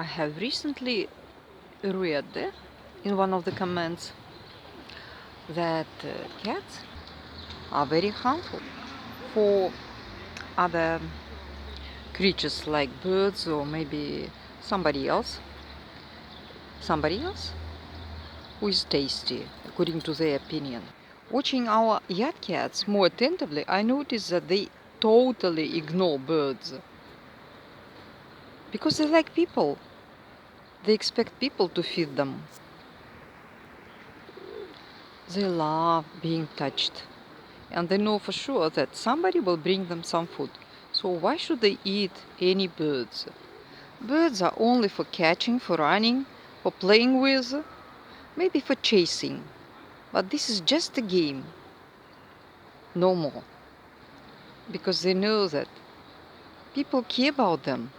I have recently read in one of the comments that cats are very harmful for other creatures like birds or maybe somebody else. Somebody else who is tasty, according to their opinion. Watching our yard cats more attentively, I noticed that they totally ignore birds because they like people. They expect people to feed them. They love being touched, and they know for sure that somebody will bring them some food. So why should they eat any birds? Birds are only for catching, for running, for playing with, maybe for chasing. But this is just a game, no more. Because they know that people care about them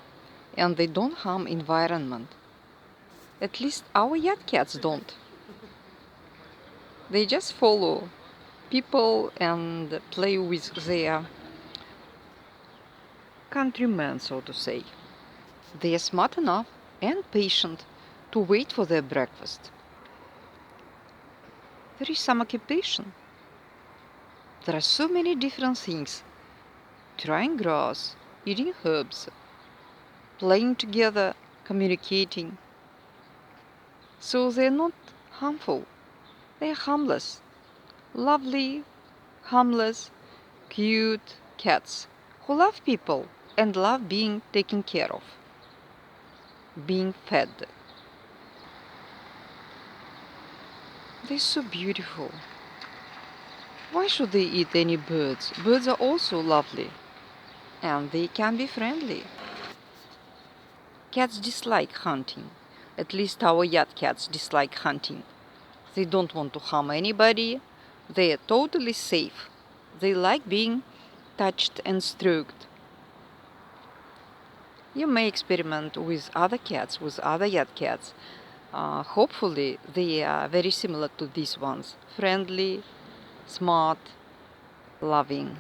and they don't harm environment. At least our yard cats don't. They just follow people and play with their countrymen, so to say. They are smart enough and patient to wait for their breakfast. There is some occupation. There are so many different things. Trying grass, eating herbs, playing together, communicating. So they're not harmful. They're harmless. Lovely, harmless, cute cats who love people and love being taken care of, being fed. They're so beautiful. Why should they eat any birds? Birds are also lovely and they can be friendly. Cats dislike hunting. At least our yard cats dislike hunting. They don't want to harm anybody. They are totally safe. They like being touched and stroked. You may experiment with other cats, with other yard cats. Hopefully, they are very similar to these ones. Friendly, smart, loving.